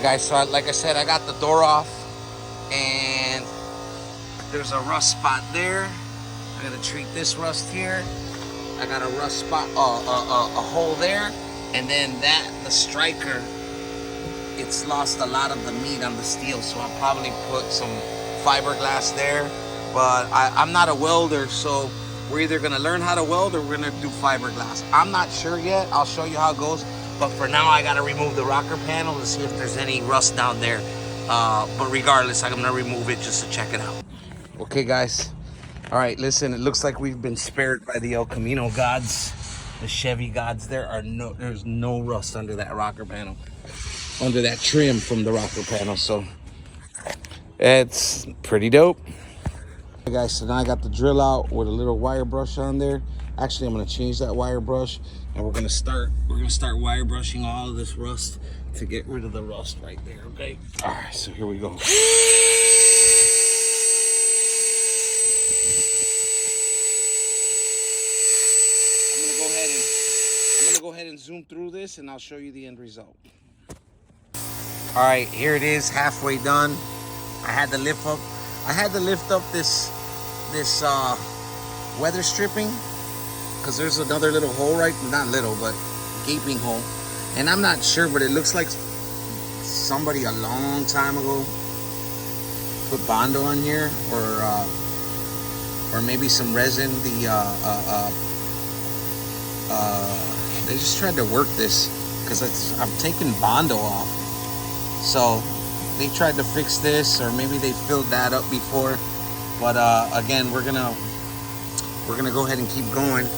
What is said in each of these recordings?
right, guys, so like I said, I got the door off, and there's a rust spot there. I gotta treat this rust here. I got a rust spot, a hole there, and then the striker, it's lost a lot of the meat on the steel, so I'll probably put some fiberglass there. But I'm not a welder, so we're either gonna learn how to weld or we're gonna do fiberglass. I'm not sure yet. I'll show you how it goes. But for now, I gotta remove the rocker panel to see if there's any rust down there. But regardless, I'm gonna remove it just to check it out. Okay, guys. All right, listen. It looks like we've been spared by the El Camino gods, the Chevy gods. There's no rust under that rocker panel, under that trim from the rocker panel. So it's pretty dope. Okay, guys, so now I got the drill out with a little wire brush on there. Actually, I'm gonna change that wire brush, and we're gonna start wire brushing all of this rust to get rid of the rust right there. Okay. All right, so here we go. I'm gonna go ahead and zoom through this, and I'll show you the end result. All right, here it is, halfway done. I had to lift up this weather stripping, because there's another little hole, right? Not little, but gaping hole. And I'm not sure, but it looks like somebody a long time ago put Bondo on here, or maybe some resin. They just tried to work this, because I'm taking Bondo off. So they tried to fix this, or maybe they filled that up before. But again, we're gonna go ahead and keep going,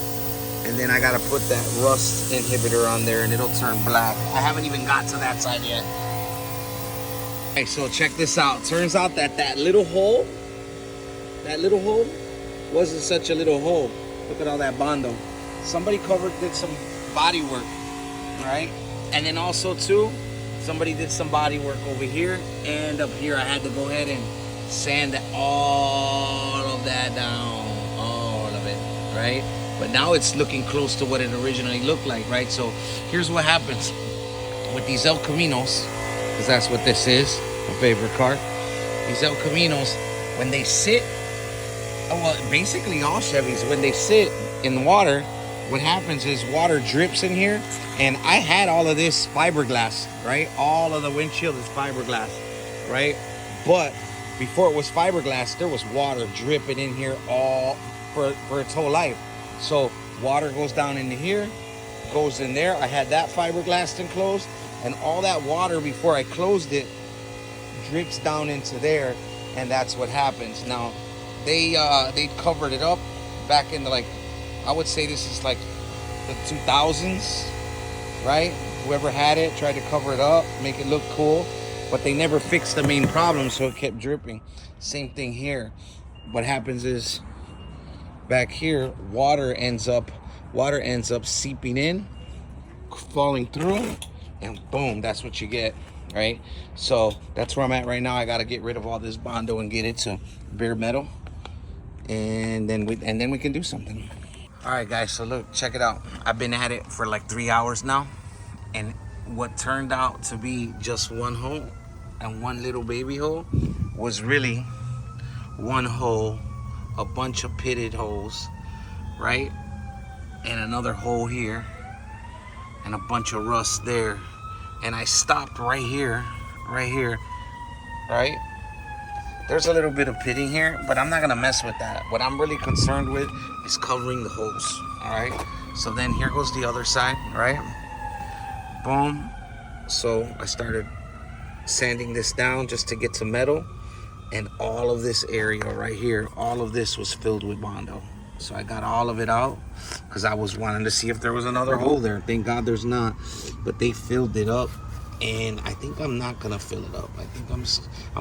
and then I gotta put that rust inhibitor on there, and it'll turn black. I haven't even got to that side yet. Okay, so check this out. Turns out that little hole wasn't such a little hole. Look at all that Bondo. Somebody did some body work, right? And then also too, somebody did some body work over here and up here. I had to go ahead and sand all of that down, all of it, right? But now it's looking close to what it originally looked like, right? So here's what happens with these El Caminos, because that's what this is, my favorite car. These El Caminos, when they sit, well, basically all Chevys, when they sit in water, what happens is water drips in here, and I had all of this fiberglass, right? All of the windshield is fiberglass, right? But before it was fiberglass, there was water dripping in here all for its whole life. So water goes down into here, goes in there. I had that fiberglass enclosed, and all that water before I closed it drips down into there, and that's what happens. Now they covered it up back in the, like, I would say this is like the 2000s, right? Whoever had it tried to cover it up, make it look cool, but they never fixed the main problem, so it kept dripping. Same thing here. What happens is back here, water ends up seeping in, falling through, and boom, that's what you get, right? So that's where I'm at right now. I got to get rid of all this Bondo and get it to bare metal, and then we can do something. All right, guys, so look, check it out. I've been at it for like 3 hours now, and what turned out to be just one hole and one little baby hole was really one hole, a bunch of pitted holes, right? And another hole here, and a bunch of rust there. And I stopped right here, right? There's a little bit of pitting here, but I'm not gonna mess with that. What I'm really concerned with is covering the holes, all right? So then here goes the other side, right? Boom. So I started sanding this down just to get to metal, and all of this area right here, all of this was filled with Bondo. So I got all of it out because I was wanting to see if there was another hole there. Thank God there's not, but they filled it up. And I think I'm not gonna fill it up. I think I'm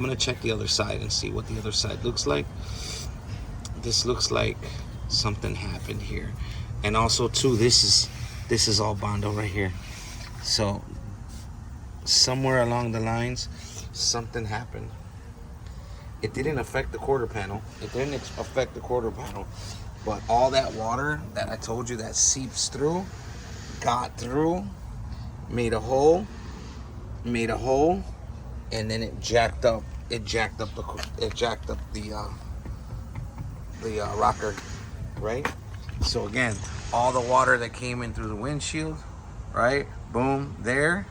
gonna check the other side and see what the other side looks like. This looks like something happened here, and also too, this is all Bondo right here. So somewhere along the lines, something happened. It didn't affect the quarter panel. But all that water that I told you that seeps through, got through, made a hole, and then it jacked up the rocker, right? So again, all the water that came in through the windshield, right? Boom, there.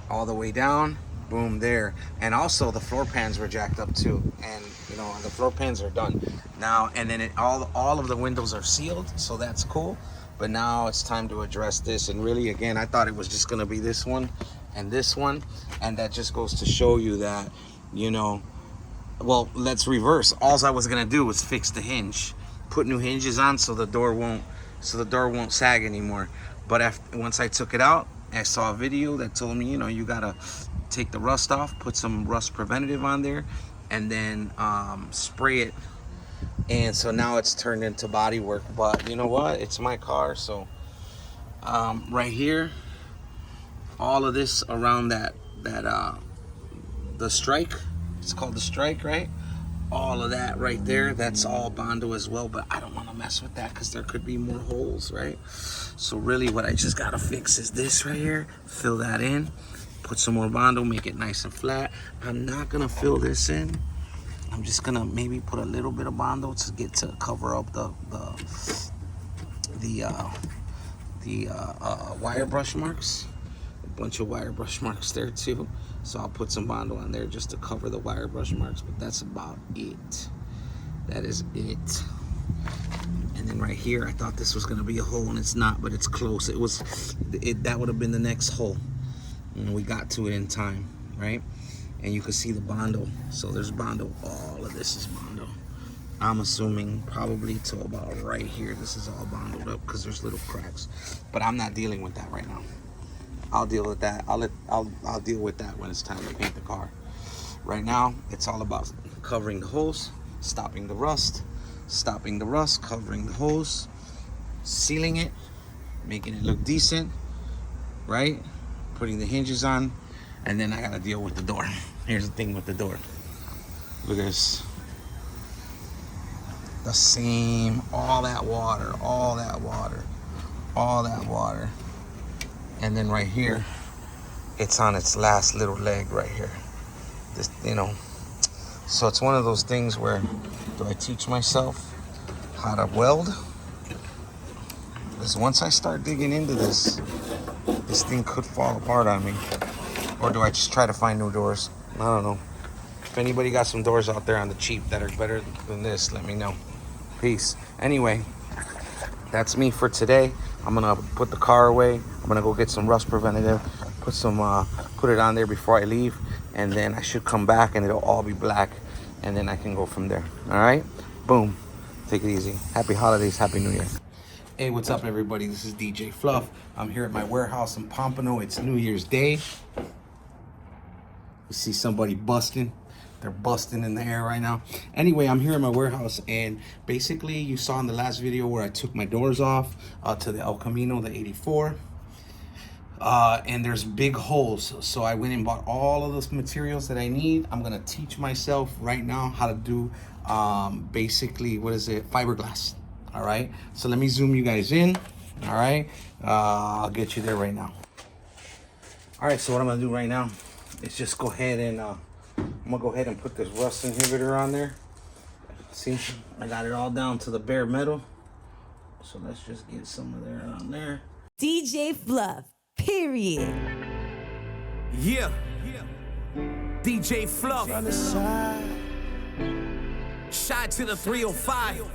All the way down, boom, there. And also the floor pans were jacked up too. And you know, the floor pans are done now. And then all of the windows are sealed, so that's cool. But now it's time to address this. And really, again, I thought it was just gonna be this one and this one, and that just goes to show you that, you know, well, let's reverse. All I was gonna do was fix the hinge, put new hinges on so the door won't sag anymore. But once I took it out, I saw a video that told me, you know, you gotta take the rust off, put some rust preventative on there, and then spray it. And so now it's turned into body work. But you know what? It's my car, so right here, all of this around the strike, it's called the strike, right? All of that right there, that's all Bondo as well, but I don't want to mess with that because there could be more holes, right? So really what I just gotta fix is this right here, fill that in, put some more Bondo, make it nice and flat. I'm not gonna fill this in. I'm just gonna maybe put a little bit of Bondo to cover up the wire brush marks. A bunch of wire brush marks there too. So I'll put some Bondo on there just to cover the wire brush marks, but that's about it. That is it. And then right here, I thought this was gonna be a hole, and it's not, but it's close. That would have been the next hole. And we got to it in time, right? And you can see the Bondo. So there's Bondo, all of this is Bondo. I'm assuming probably to about right here, this is all Bondoed up because there's little cracks. But I'm not dealing with that right now. I'll deal with that. I'll deal with that when it's time to paint the car. Right now, it's all about covering the holes, stopping the rust, covering the holes, sealing it, making it look decent, right? Putting the hinges on, and then I gotta deal with the door. Here's the thing with the door. Look at this. The same, all that water. And then right here, it's on its last little leg right here. This, you know, so it's one of those things where, do I teach myself how to weld? Because once I start digging into this thing could fall apart on me. Or do I just try to find new doors? I don't know. If anybody got some doors out there on the cheap that are better than this, let me know. Peace. Anyway, that's me for today. I'm gonna put the car away. I'm gonna go get some rust preventative, put it on there before I leave, and then I should come back and it'll all be black, and then I can go from there. All right? Boom. Take it easy. Happy holidays. Happy New Year. Hey, what's up, everybody? This is DJ Fluff. I'm here at my warehouse in Pompano. It's New Year's Day. You see somebody busting. They're busting in the air right now. Anyway, I'm here in my warehouse, and basically you saw in the last video where I took my doors off to the El Camino, the 84. And there's big holes. So I went and bought all of those materials that I need. I'm gonna teach myself right now how to do basically, fiberglass. All right, so let me zoom you guys in. All right, I'll get you there right now. All right, so what I'm gonna do right now is just go ahead and I'm gonna go ahead and put this rust inhibitor on there. See, I got it all down to the bare metal. So let's just get some of there on there. DJ Fluff, period. Yeah. DJ Fluff. Shot to the 305.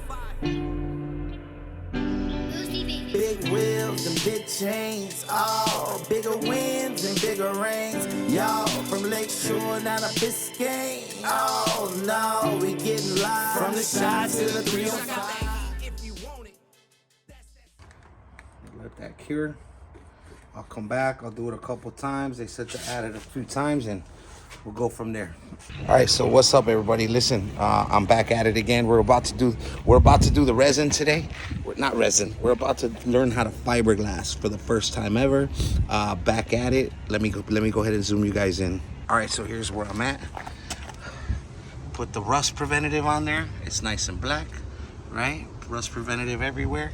Big wheels and big chains, all bigger winds and bigger rains. Y'all from Lakeshore down to Biscayne. Oh no, we getting live from the shot to the 305. Let that cure. I'll come back. I'll do it a couple times. They said to add it a few times, and we'll go from there. All right, so what's up, everybody? Listen, I'm back at it again. We're about to do the resin today. Not resin. We're about to learn how to fiberglass for the first time ever. Back at it. Let me go ahead and zoom you guys in. All right, so here's where I'm at. Put the rust preventative on there. It's nice and black, right? Rust preventative everywhere,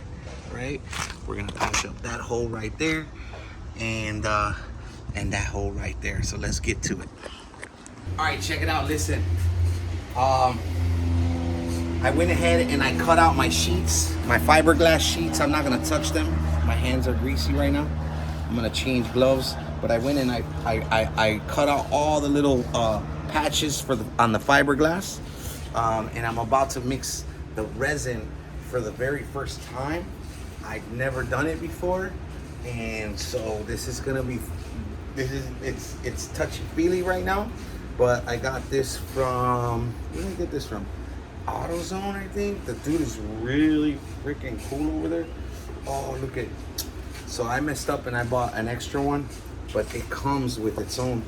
right? We're gonna patch up that hole right there, and and that hole right there. So let's get to it. All right, check it out. Listen, I went ahead and I cut out my sheets, my fiberglass sheets. I'm not gonna touch them. My hands are greasy right now. I'm gonna change gloves, but I went and I cut out all the little patches on the fiberglass, and I'm about to mix the resin for the very first time. I've never done it before, and so this is gonna be, it's touchy-feely right now, but I got this from, where did I get this from? AutoZone, I think. The dude is really freaking cool over there. Oh, look at, so I messed up and I bought an extra one, but it comes with its own,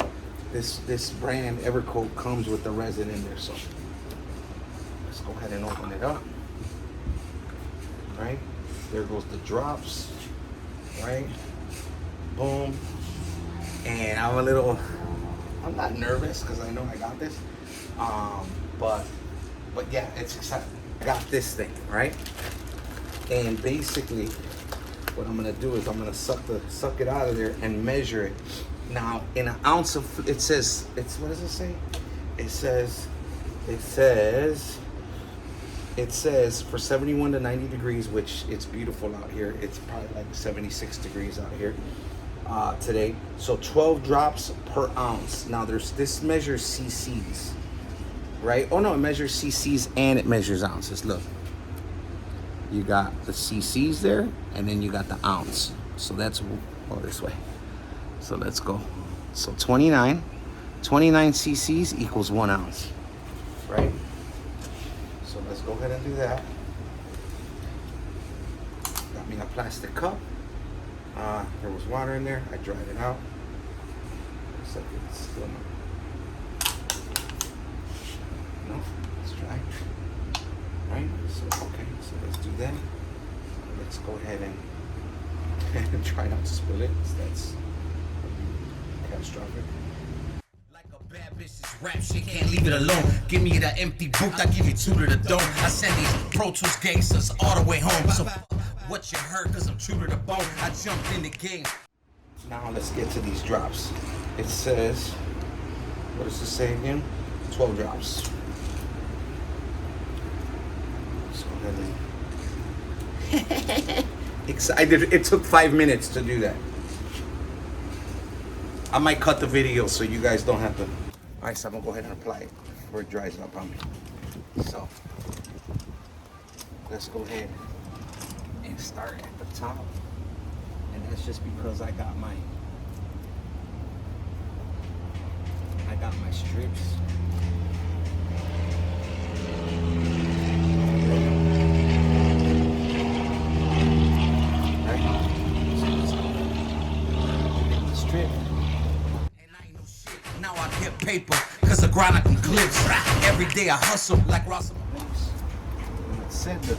this brand Evercoat comes with the resin in there. So let's go ahead and open it up. Right there goes the drops, right? Boom. And I'm not nervous because I know I got this, but yeah, it's exciting. I got this thing, right? And basically what I'm gonna do is I'm gonna suck it out of there and measure it. Now in an ounce of, what does it say? It says for 71 to 90 degrees, which it's beautiful out here. It's probably like 76 degrees out here today. So 12 drops per ounce. Now this measures cc's, right? Oh no, it measures cc's and it measures ounces. Look, you got the cc's there, and then you got the ounce. So that's, oh, this way. So let's go. So 29 cc's equals 1 ounce, right? So let's go ahead and do that. Got me a plastic cup. There was water in there. I dried it out. Looks like it's still no, it's dry. Right? So okay, so let's do that. Let's go ahead and try not to spill it. That's catastrophic. Bad bitches rap shit, can't leave it alone. Give me that empty booth, I give you 2 to the dome. I send these Pro Tools gangsters all the way home. So what you heard, cause I'm true to the bone. I jumped in the game. Now let's get to these drops. It says, what does it say again? 12 drops. Let's go ahead and excited. It took 5 minutes to do that. I might cut the video so you guys don't have to. All right, so I'm gonna go ahead and apply it before it dries up on me. So let's go ahead and start at the top, and that's just because I got my strips. Right? So let's go ahead and get the strip. Now I get paper, cause the grind I can clips. Every day I hustle like Ross. And it said that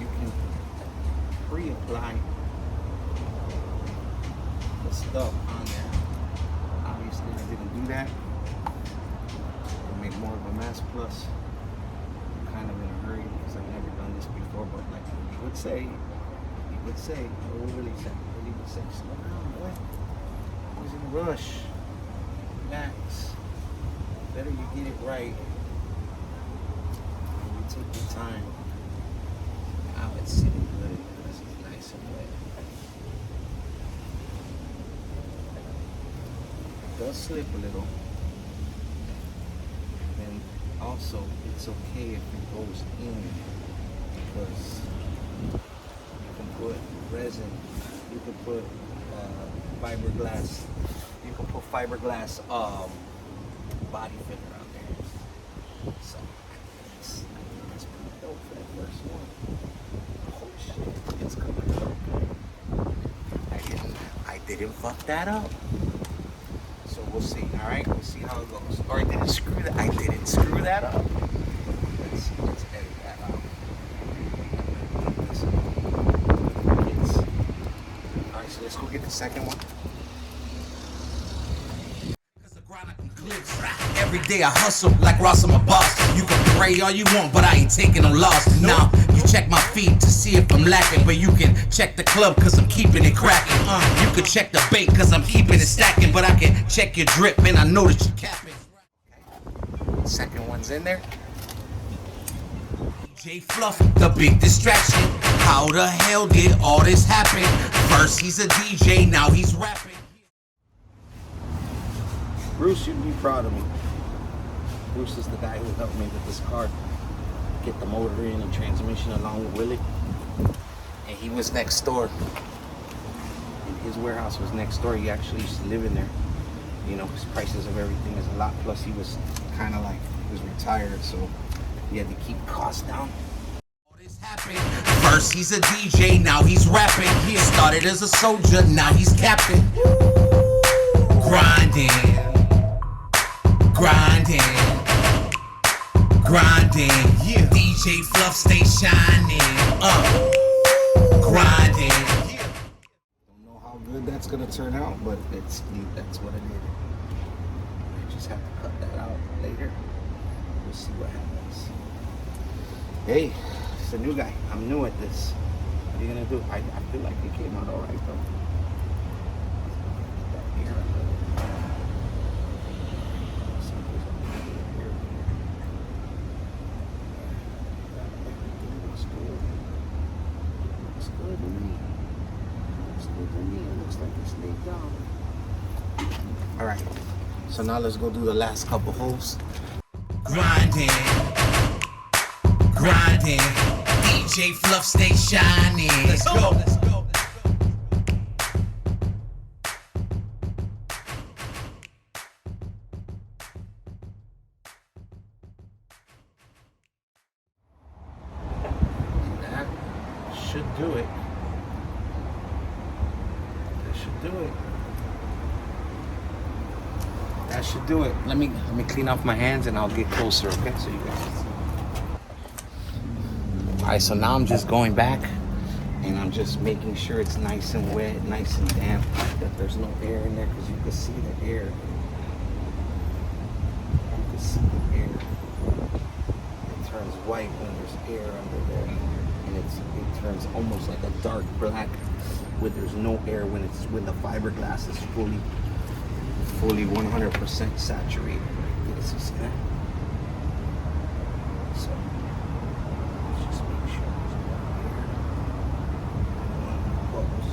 you can pre-apply the stuff on there. Obviously I didn't do that. To make more of a mess, plus I'm kind of in a hurry because I've never done this before, but like you would say, what would he say? Slow down, boy. I was in a rush. Relax. Better you get it right. And you take your time. Now it's sitting good because it's nice and wet. It does slip a little. And also, it's okay if it goes in because you can put resin, you can put fiberglass. You can put fiberglass body filler out there. So that's pretty dope for that first one. Oh shit, it's coming up. I didn't fuck that up. So we'll see. All right, we'll see how it goes. Or I didn't screw that up. Let's edit that out. All right, so let's go get the second one. Every day I hustle like Ross, I'm a boss. You can pray all you want, but I ain't taking no loss. Now You check my feed to see if I'm lacking, but you can check the club cause I'm keeping it cracking. You can check the bait cause I'm keeping it stacking, but I can check your drip and I know that you capping. Second one's in there. DJ Fluff, the big distraction. How the hell did all this happen? First he's a DJ, now he's rapping. Bruce, you'd be proud of me. Bruce is the guy who helped me with this car. Get the motor in and transmission along with Willie. And he was next door. And his warehouse was next door. He actually used to live in there. You know, his prices of everything is a lot. Plus he was kind of like, he was retired, so he had to keep costs down. First he's a DJ, now he's rapping. He started as a soldier, now he's captain. Grinding, grinding, grinding. Yeah. DJ Fluff stay shining. Grinding. Don't know how good that's gonna turn out, but that's what it is. I just have to cut that out later. We'll see what happens. Hey, it's a new guy. I'm new at this. What are you gonna do? I feel like it came out all right though. All right, so now let's go do the last couple holes. Grinding, grinding. DJ Fluff stay shining. Let's go. Let's go. That should do it. That should do it. That should do it. Let me clean off my hands and I'll get closer, okay? So you guys can see. All right, so now I'm just going back and I'm just making sure it's nice and wet, nice and damp, that there's no air in there, because you can see the air. You can see the air. It turns white when there's air under there, and it turns almost like a dark black when there's no air, when the fiberglass is fully 100% saturated. Like this, you see that? So let's just make sure there's no air. Bubbles.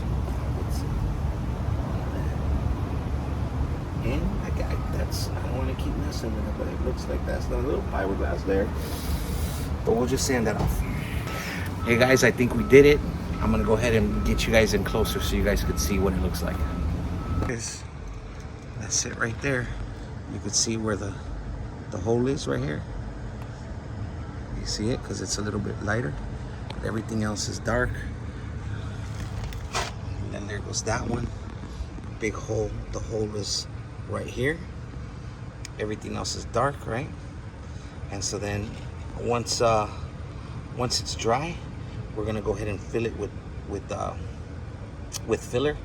Let's see. And I don't want to keep messing with it, but it looks like that's the little fiberglass there. But we'll just sand that off. Hey guys, I think we did it. I'm gonna go ahead and get you guys in closer so you guys could see what it looks like. That's it right there. You can see where the hole is right here. You see it because it's a little bit lighter. But everything else is dark. And then there goes that one. Big hole. The hole is right here. Everything else is dark, right? And so then once it's dry, we're gonna go ahead and fill it with filler,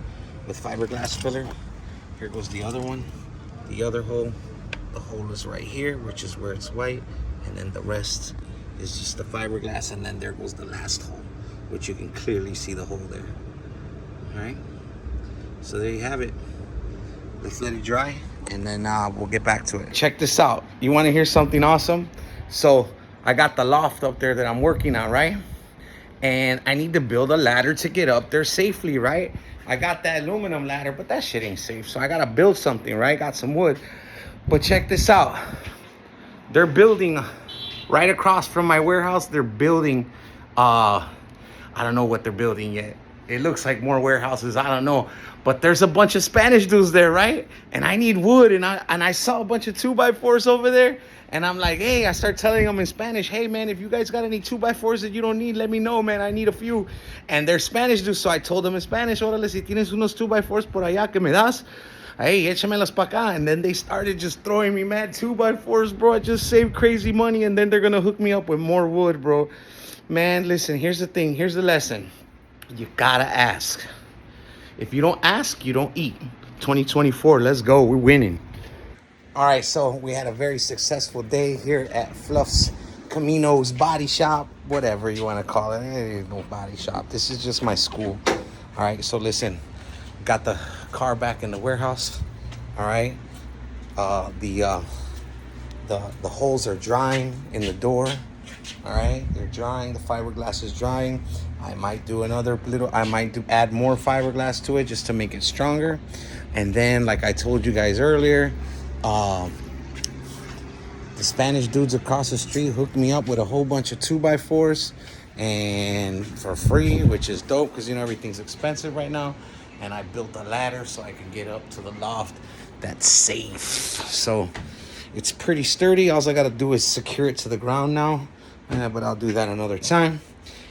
with fiberglass filler. Here goes the other one, the other hole. The hole is right here, which is where it's white, and then the rest is just the fiberglass, and then there goes the last hole, which you can clearly see the hole there. All right, so there you have it. Let's let it dry, and then we'll get back to it. Check this out. You want to hear something awesome? So I got the loft up there that I'm working on, right? And I need to build a ladder to get up there safely, right? I got that aluminum ladder, but that shit ain't safe. So I gotta build something, right? Got some wood. But check this out. They're building right across from my warehouse. They're building, I don't know what they're building yet. It looks like more warehouses, I don't know. But there's a bunch of Spanish dudes there, right? And I need wood, and I saw a bunch of 2x4s over there. And I'm like, hey, I start telling them in Spanish, hey, man, if you guys got any 2x4s that you don't need, let me know, man. I need a few. And they're Spanish dudes, so I told them in Spanish, órale, si tienes unos 2x4s por allá que me das, hey, échamelas pa' acá. And then they started just throwing me mad 2x4s, bro. I just saved crazy money, and then they're going to hook me up with more wood, bro. Man, listen, here's the thing. Here's the lesson. You gotta ask. If you don't ask, you don't eat. 2024, let's go. We're winning. All right, so we had a very successful day here at Fluff's Camino's body shop, whatever you want to call it. It ain't no body shop. This is just my school. All right, so listen, got the car back in the warehouse. All right, the holes are drying in the door. All right, they're drying. The fiberglass is drying. I might do add more fiberglass to it just to make it stronger. And then, like I told you guys earlier, the Spanish dudes across the street hooked me up with a whole bunch of 2x4s and for free, which is dope because, you know, everything's expensive right now. And I built a ladder so I can get up to the loft that's safe. So it's pretty sturdy. All I got to do is secure it to the ground now. But I'll do that another time.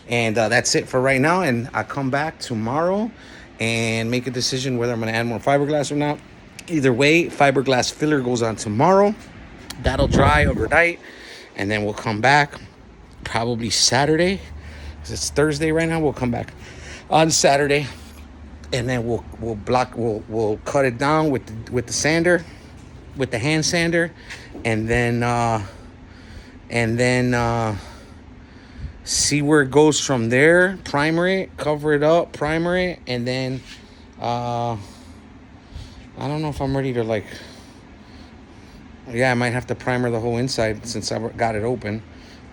And that's it for right now. And I'll come back tomorrow and make a decision whether I'm going to add more fiberglass or not. Either way, fiberglass filler goes on tomorrow. That'll dry overnight. And then we'll come back probably Saturday. Because it's Thursday right now. We'll come back on Saturday. And then we'll cut it down with the sander, with the hand sander. And then see where it goes from there. Primer it, cover it up, primer it, and then I don't know if I'm ready to I might have to primer the whole inside since I got it open.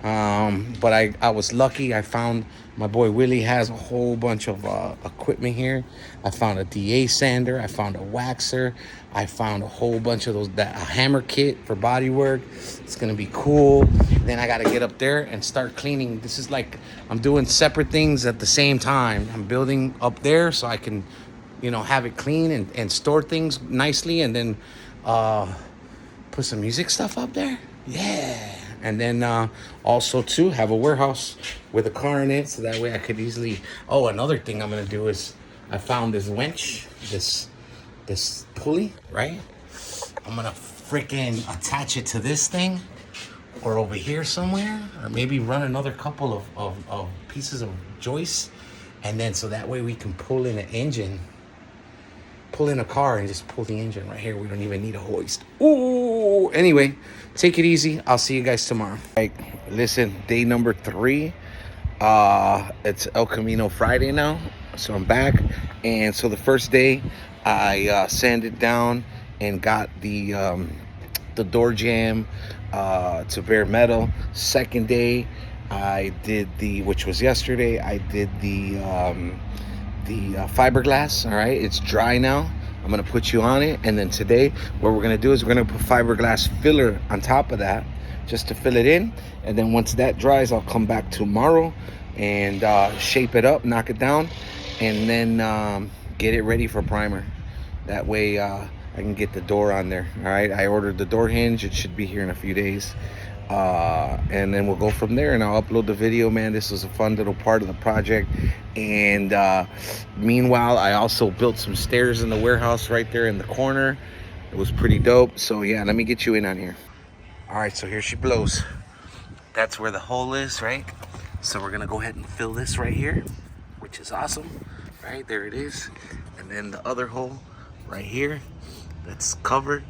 But I was lucky. I found my boy Willie has a whole bunch of equipment here. I found a DA sander. I found a waxer. I found a whole bunch of a hammer kit for body work. It's gonna be cool. Then I gotta get up there and start cleaning. This is like I'm doing separate things at the same time. I'm building up there so I can, you know, have it clean and store things nicely, and then put some music stuff up there. Yeah. And then also too have a warehouse with a car in it, so that way I could easily. Oh, another thing I'm gonna do is I found this winch, this pulley, right? I'm gonna freaking attach it to this thing, or over here somewhere, or maybe run another couple of pieces of joists, and then so that way we can pull in an engine. Pull in a car and just pull the engine right here. We don't even need a hoist. Ooh. Anyway, take it easy. I'll see you guys tomorrow. Like, listen, day number 3. It's El Camino Friday now, so I'm back. And so the first day, I sanded down and got the door jamb to bare metal. Second day, I did which was yesterday. I did the fiberglass. All right, it's dry now. I'm gonna put you on it, and then today what we're gonna do is we're gonna put fiberglass filler on top of that just to fill it in, and then once that dries I'll come back tomorrow and shape it up, knock it down, and then get it ready for primer. That way I can get the door on there. All right, I ordered the door hinge. It should be here in a few days. And then we'll go from there, and I'll upload the video. Man, this was a fun little part of the project. And meanwhile, I also built some stairs in the warehouse right there in the corner. It was pretty dope. So yeah, let me get you in on here. All right, so here she blows. That's where the hole is, right? So we're gonna go ahead and fill this right here, which is awesome. Right there it is. And then the other hole right here that's covered.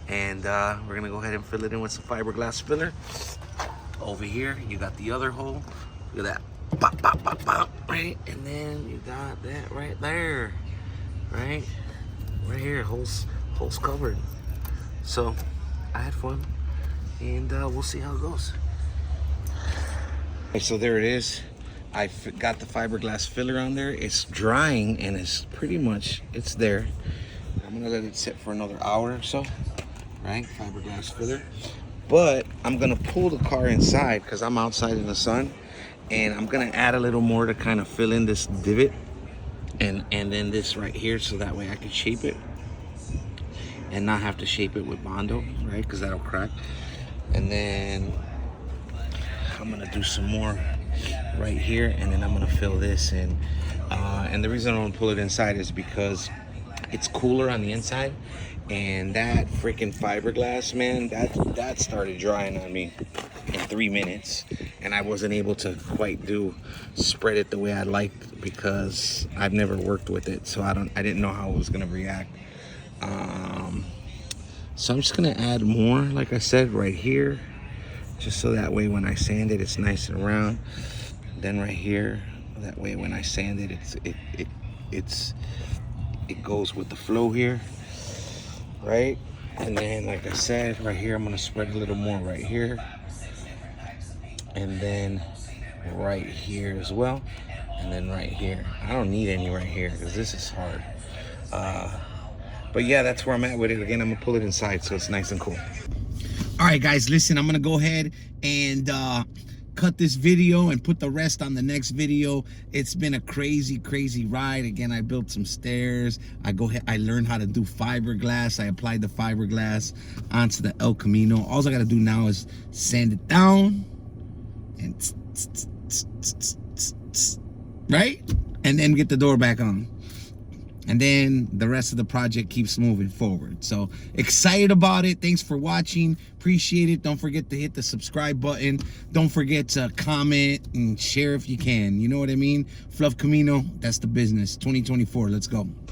And we're gonna go ahead and fill it in with some fiberglass filler. Over here, you got the other hole. Look at that. Pop, pop, pop, pop, right? And then you got that right there. Right? Right here, holes covered. So I had fun, and we'll see how it goes. Okay, so there it is. I got the fiberglass filler on there. It's drying, and it's pretty much, it's there. I'm gonna let it sit for another hour or so. Right, fiberglass filler. But I'm gonna pull the car inside because I'm outside in the sun, and I'm gonna add a little more to kind of fill in this divot and then this right here, so that way I can shape it and not have to shape it with Bondo, right? Because that'll crack. And then I'm gonna do some more right here, and then I'm gonna fill this in. And the reason I don't pull it inside is because it's cooler on the inside. And that freaking fiberglass, man, that started drying on me in 3 minutes, and I wasn't able to quite spread it the way I liked because I've never worked with it, so I didn't know how it was gonna react. So I'm just gonna add more, like I said, right here, just so that way when I sand it, it's nice and round. Then right here, that way when I sand it, it goes with the flow here, right? And then, like I said, right here, I'm gonna spread a little more right here, and then right here as well, and then right here. I don't need any right here because this is hard. But yeah, that's where I'm at with it. Again, I'm gonna pull it inside so it's nice and cool. All right, guys, listen, I'm gonna go ahead and cut this video and put the rest on the next video. It's been a crazy ride. Again, I built some stairs. I learned how to do fiberglass. I applied the fiberglass onto the El Camino. All I gotta do now is sand it down and right, and then get the door back on, and then the rest of the project keeps moving forward. So excited about it. Thanks for watching. Appreciate it. Don't forget to hit the subscribe button. Don't forget to comment and share if you can. You know what I mean? Fluff Camino, that's the business. 2024, let's go.